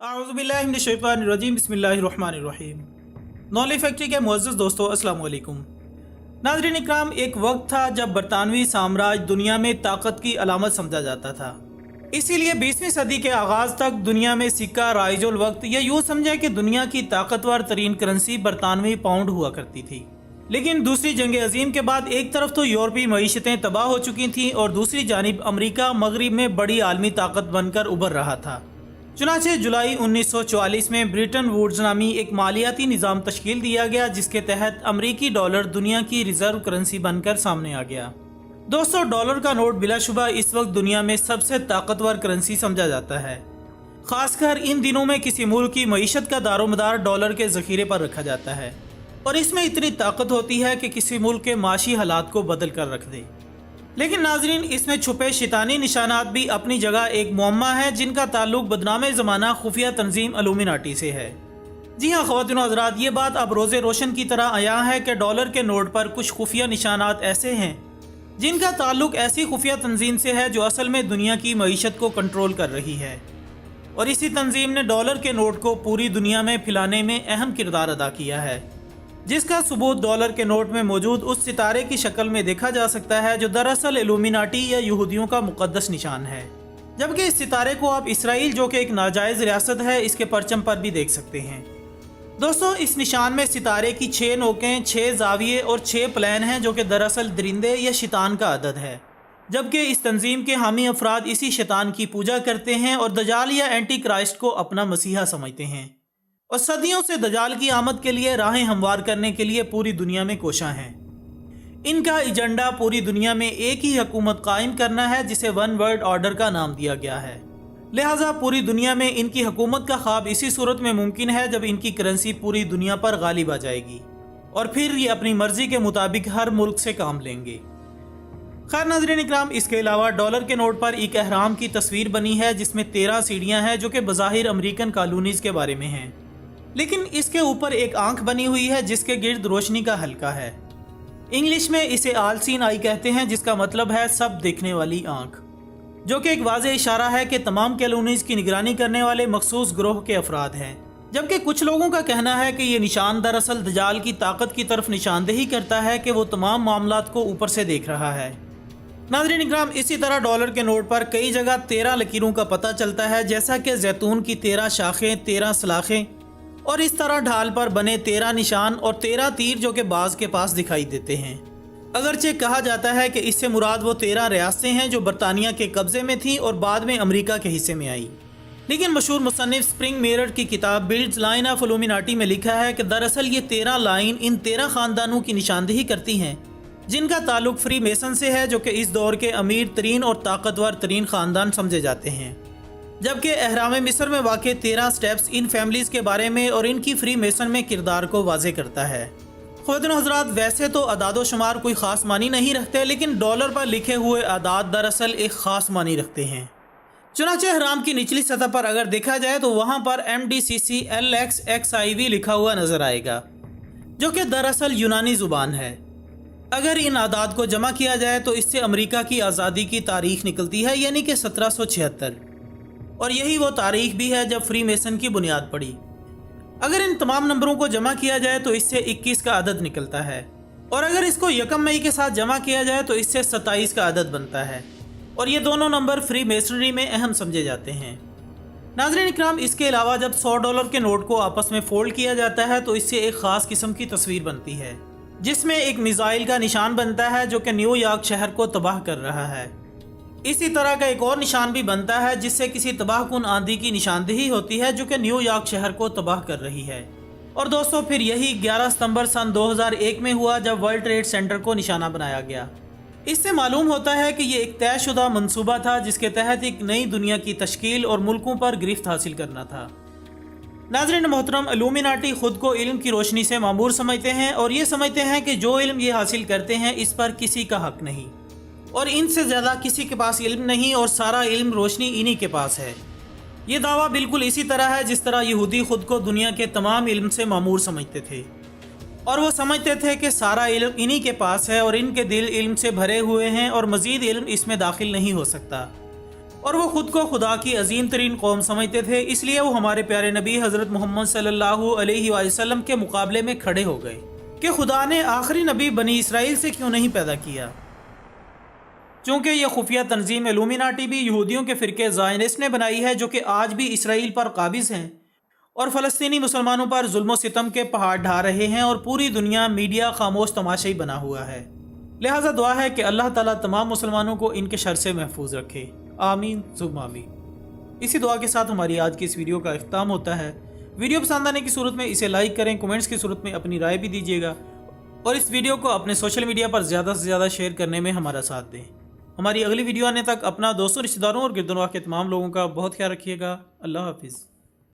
अऊज़ु बिल्लाहि मिनश शैतानिर रजीम बिस्मिल्लाहिर रहमानिर रहीम। Knowledge factory के मुअज़्ज़ज़ दोस्तों, अस्सलाम वालेकुम। नाज़रीन इकराम, एक वक्त था जब बरतानवी साम्राज्य दुनिया में ताकत की अलामत समझा जाता था। इसीलिए 20वीं सदी के आगाज़ तक दुनिया में सिक्का राइजुल वक्त या यूँ समझे कि दुनिया की ताकतवर तरीन करेंसी बरतानवी पाउंड हुआ करती थी। लेकिन दूसरी जंग अजीम के बाद एक तरफ तो यूरोपीय मईशतें तबाह हो चुकी थीं और दूसरी जानिब अमरीका मगरिब में बड़ी आलमी ताकत बनकर उभर रहा था। चुनाचे जुलाई 1944 में ब्रिटन वुड्स नामी एक मालियाती निज़ाम तश्कील दिया गया, जिसके तहत अमरीकी डॉलर दुनिया की रिजर्व करेंसी बनकर सामने आ गया। दोस्तों, डॉलर का नोट बिलाशुबा इस वक्त दुनिया में सबसे ताकतवर करेंसी समझा जाता है। खासकर इन दिनों में किसी मुल्क की मईशत का दारोमदार डॉलर के ज़ख़ीरे पर रखा जाता है और इसमें इतनी ताकत होती है कि किसी मुल्क के माशी हालात को बदल कर रख दे। लेकिन नाजरीन, इसमें छुपे शैतानी निशानात भी अपनी जगह एक मुअम्मा है, जिनका ताल्लुक बदनामे ज़माना खुफिया तंजीम इल्यूमिनाटी से है। जी हाँ ख़वातीन व हज़रात, ये बात अब रोज़े रोशन की तरह आया है कि डॉलर के नोट पर कुछ खुफिया निशानात ऐसे हैं जिनका ताल्लुक ऐसी खुफिया तंजीम से है जो असल में दुनिया की मईशत को कंट्रोल कर रही है, और इसी तंजीम ने डॉलर के नोट को पूरी दुनिया में फैलाने में अहम किरदार अदा किया है, जिसका सबूत डॉलर के नोट में मौजूद उस सितारे की शक्ल में देखा जा सकता है जो दरअसल इल्यूमिनाटी या यहूदियों का मुक़द्दस निशान है। जबकि इस सितारे को आप इसराइल, जो कि एक नाजायज़ रियासत है, इसके परचम पर भी देख सकते हैं। दोस्तों, इस निशान में सितारे की 6 नोकें, 6 जाविये और 6 प्लेन हैं, जो कि दरअसल दरिंदे या शैतान का अदद है। जबकि इस तंजीम के हामी अफराद इसी शैतान की पूजा करते हैं और दजाल या एंटी क्राइस्ट को अपना मसीहा समझते हैं, और सदियों से दजाल की आमद के लिए राहें हमवार करने के लिए पूरी दुनिया में कोशां हैं। इनका एजेंडा पूरी दुनिया में एक ही हुकूमत कायम करना है, जिसे वन वर्ल्ड ऑर्डर का नाम दिया गया है। लिहाजा पूरी दुनिया में इनकी हुकूमत का ख्वाब इसी सूरत में मुमकिन है जब इनकी करेंसी पूरी दुनिया पर गालिब आ जाएगी और फिर ये अपनी मर्जी के मुताबिक हर मुल्क से काम लेंगे। खैर नाज़रीन इकराम, इसके अलावा डॉलर के नोट पर एक अहराम की तस्वीर बनी है जिसमें 13 सीढ़ियाँ हैं, जो कि बज़ाहिर अमरीकन कॉलोनीज़ के बारे में हैं। लेकिन इसके ऊपर एक आंख बनी हुई है जिसके गिर्द रोशनी का हल्का है। इंग्लिश में इसे ऑल सीन आई कहते हैं, जिसका मतलब है सब देखने वाली आंख, जो कि एक वाज़ेह इशारा है कि तमाम कॉलोनीज़ की निगरानी करने वाले मखसूस ग्रोह के अफराद हैं। जबकि कुछ लोगों का कहना है कि ये निशान दरअसल दजाल की ताकत की तरफ निशानदेही करता है कि वो तमाम मामलात को ऊपर से देख रहा है। नाज़रीन इकराम, इसी तरह डॉलर के नोट पर कई जगह 13 लकीरों का पता चलता है, जैसा कि जैतून की 13 शाखें, 13 सलाखें और इस तरह ढाल पर बने 13 निशान और 13 तीर, जो कि बाज के पास दिखाई देते हैं। अगरचे कहा जाता है कि इससे मुराद वो 13 रियासतें हैं जो बरतानिया के कब्जे में थीं और बाद में अमेरिका के हिस्से में आई। लेकिन मशहूर मुसन्निफ स्प्रिंग मेरट की किताब बिल्ड्स लाइन ऑफ इल्यूमिनाटी में लिखा है कि दरअसल ये 13 लाइन इन 13 ख़ानदानों की निशानदेही करती हैं जिनका ताल्लुक फ्री मेसन से है, जो कि इस दौर के अमीर तरीन और ताकतवर तरीन ख़ानदान समझे जाते हैं। जबकि अहराम मिस्र में वाक़े 13 स्टेप्स इन फैमिलीज़ के बारे में और इनकी फ्री मेसन में किरदार को वाज़े करता है। ख़ुवातीन हज़रात, वैसे तो अदाद शुमार कोई ख़ास मानी नहीं रखते, लेकिन डॉलर पर लिखे हुए अदाद दरअसल एक ख़ास मानी रखते हैं। चुनांचे अहराम की निचली सतह पर अगर देखा जाए तो वहाँ पर MDCC LXXIV लिखा हुआ नज़र आएगा, जो कि दरअसल यूनानी ज़ुबान है। अगर इन आदाद को जमा किया जाए तो इससे अमेरिका की आज़ादी की तारीख़ निकलती है, यानी कि 1776, और यही वो तारीख भी है जब फ्री मेसन की बुनियाद पड़ी। अगर इन तमाम नंबरों को जमा किया जाए तो इससे 21 का अदद निकलता है, और अगर इसको 1 मई के साथ जमा किया जाए तो इससे 27 का अदद बनता है, और ये दोनों नंबर फ्री मेसनरी में अहम समझे जाते हैं। नाज़रीन इकराम, इसके अलावा जब 100 डॉलर के नोट को आपस में फोल्ड किया जाता है तो इससे एक ख़ास किस्म की तस्वीर बनती है, जिसमें एक मिसाइल का निशान बनता है जो कि न्यूयॉर्क शहर को तबाह कर रहा है। इसी तरह का एक और निशान भी बनता है जिससे किसी तबाहकुन आंधी की निशानदेही होती है, जो कि न्यूयॉर्क शहर को तबाह कर रही है। और दोस्तों, फिर यही 11 सितंबर सन 2001 में हुआ जब वर्ल्ड ट्रेड सेंटर को निशाना बनाया गया। इससे मालूम होता है कि ये एक तयशुदा मंसूबा था जिसके तहत एक नई दुनिया की तश्कील और मुल्कों पर गिरफ्त हासिल करना था। नाज़रीन मोहतरम, इल्यूमिनाटी खुद को इल्म की रोशनी से मामूर समझते हैं और ये समझते हैं कि जो इल्म ये हासिल करते हैं इस पर किसी का हक नहीं, और इनसे ज़्यादा किसी के पास इल्म नहीं, और सारा इल्म रोशनी इन्हीं के पास है। ये दावा बिल्कुल इसी तरह है जिस तरह यहूदी खुद को दुनिया के तमाम इल्म से मामूर समझते थे, और वो समझते थे कि सारा इल्म इन्हीं के पास है और इनके दिल इल्म से भरे हुए हैं और मज़ीद इल्म इसमें दाखिल नहीं हो सकता। اور وہ خود کو خدا کی عظیم ترین قوم سمجھتے تھے، اس لیے وہ ہمارے پیارے نبی حضرت محمد صلی اللہ علیہ وآلہ وسلم کے مقابلے میں کھڑے ہو گئے کہ خدا نے آخری نبی بنی اسرائیل سے کیوں نہیں پیدا کیا۔ چونکہ یہ خفیہ تنظیم الومیناٹی بھی یہودیوں کے فرقے زائنسٹ نے بنائی ہے، جو کہ آج بھی اسرائیل پر قابض ہیں اور فلسطینی مسلمانوں پر ظلم و ستم کے پہاڑ ڈھا رہے ہیں، اور پوری دنیا میڈیا خاموش تماشائی بنا ہوا ہے۔ لہٰذا دعا ہے کہ اللہ تعالیٰ تمام مسلمانوں کو ان کے شر سے محفوظ رکھے، آمین ثم آمین۔ اسی دعا کے ساتھ ہماری آج کی اس ویڈیو کا اختتام ہوتا ہے۔ ویڈیو پسند آنے کی صورت میں اسے لائک کریں، کومنٹس کی صورت میں اپنی رائے بھی دیجیے گا، اور اس ویڈیو کو اپنے سوشل میڈیا پر زیادہ سے زیادہ شیئر کرنے میں ہمارا ساتھ دیں۔ ہماری اگلی ویڈیو آنے تک اپنا دوستوں، رشتہ داروں اور گرد و نواح کے تمام لوگوں کا بہت خیال رکھیے گا۔ اللہ حافظ۔